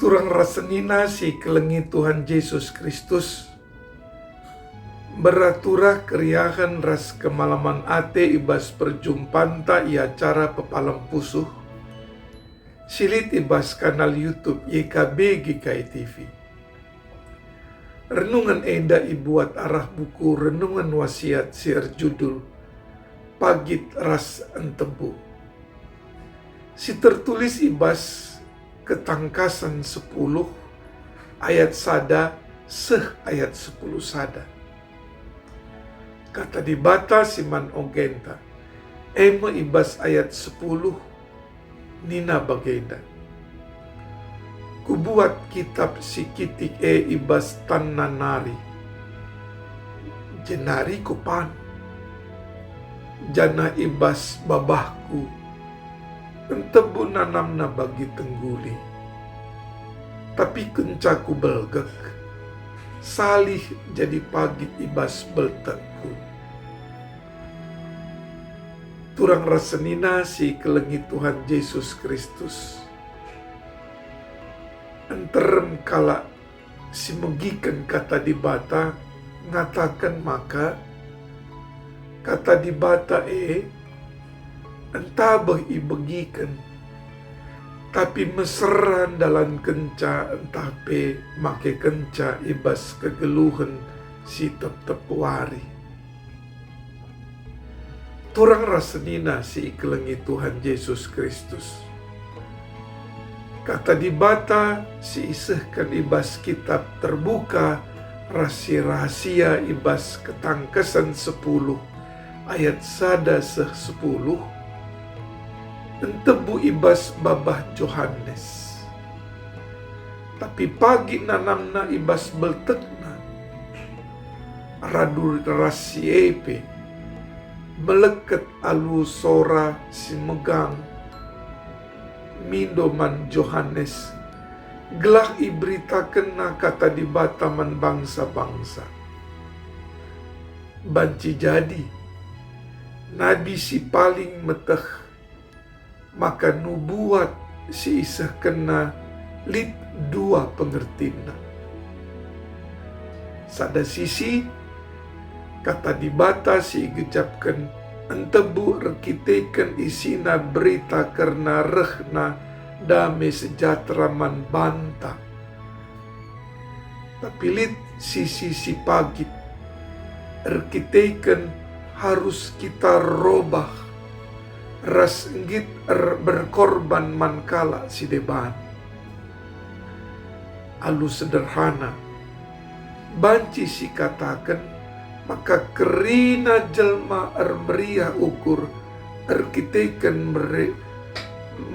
Turang rasenina si kelengi Tuhan Yesus Kristus beraturah keriahan ras kemalaman ate ibas perjumpaan ta ia acara pepalam pusuh silit ibas kanal YouTube YKB GKI TV. Renungan enda ibuat arah buku renungan wasiat siar judul Pagit Ras Entebu. Si tertulis ibas ketangkasan 10 ayat sada ayat 10 sada. Kata dibata siman ogenta ema ibas ayat 10 nina bagenda. Kubuat kitab sikitik ibas tananari jenari kupan jana ibas babahku entebu nanamna bagi tengguli tapi kencaku belgek salih jadi pagit ibas beltekku. Turang rasenina si kelengi Tuhan Yesus Kristus enterem kala si megikan kata dibata ngatakan maka kata dibata entabah ibegikan tapi meseran dalam kenca entah pe make kenca ibas kegeluhan si tep wari. Turang rasenina si kelengi Tuhan Yesus Kristus kata dibata si isehkan ibas kitab terbuka rahasia ibas ketangkesan 10 ayat sada 10 entebu ibas babah Johannes tapi pagi nanamna ibas beltekna radu rasiepe meleket alu sora si megang mindoman Johannes gelah iberita kena kata dibataman bangsa-bangsa banci jadi nabi si paling meteh maka nubuat si isah kena lit dua pengertina. Sada sisi kata dibata si gejapkan entebu rekiteken isina berita karena rehna damai sejahtera man banta. Tapi lit sisi si pagit rekiteken harus kita robah ras enggit berkorban mankala si deban. Alu sederhana banci si katakan maka kerina jelma meriah ukur erkiteken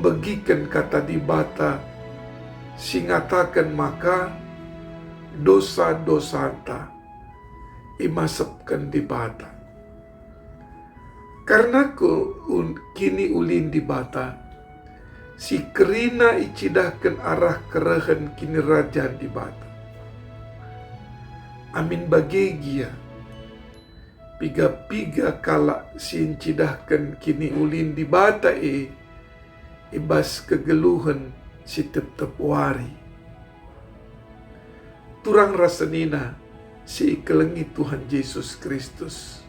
begikan kata dibata si ngatakan maka dosa-dosa ta imasepkan dibata. Karena kini ulin dibata si kerina icidahkan arah kerehen kini raja dibata. Amin bagegia piga-piga kala si incidahkan kini ulin dibata ibas kegeluhan si tep wari. Turang rasenina si kelengi Tuhan Yesus Kristus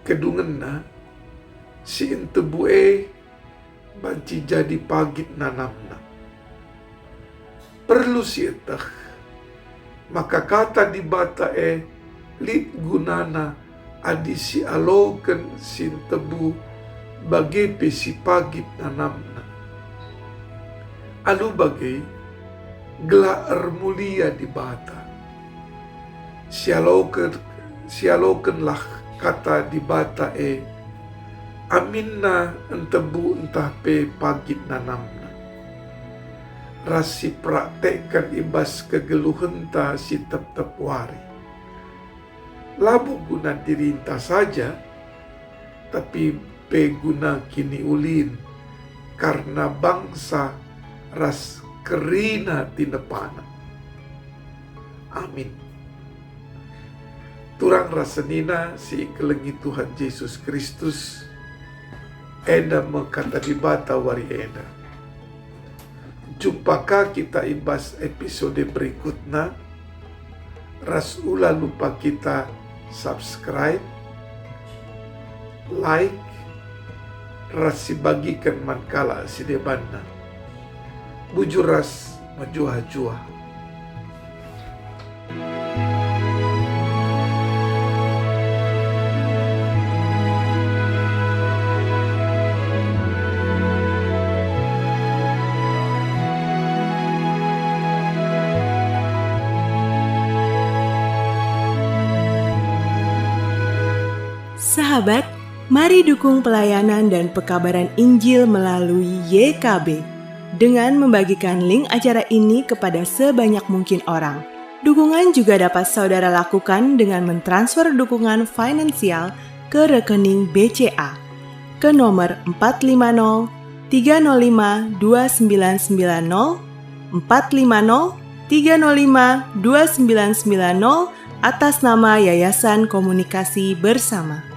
kedungenna si entebu banci jadi pagit nanamna perlu sietah maka kata dibata lit gunana adi si aloken si entebu bagepe si pagit nanamna alu bagai gelar mulia dibata sialoken lah kata dibata aminna entebu entah pe pagit nanamna rasi praktekkan ibas kegeluhenta si tep wari labu guna dirinta saja tapi pe guna kini ulin karena bangsa ras kerina tinepana. Amin. Turang rasenina si kelengi Tuhan Yesus Kristus enda mekata dibata wari enda Jumpakah kita ibas episode berikutnya? Ras ulah lupa kita subscribe, like, ras bagikan mankala si debanna. Bujur ras majuah-juah. Sahabat, mari dukung pelayanan dan pekabaran Injil melalui YKB dengan membagikan link acara ini kepada sebanyak mungkin orang. Dukungan juga dapat saudara lakukan dengan mentransfer dukungan finansial ke rekening BCA ke nomor 450 305 2990 450 305 2990 atas nama Yayasan Komunikasi Bersama.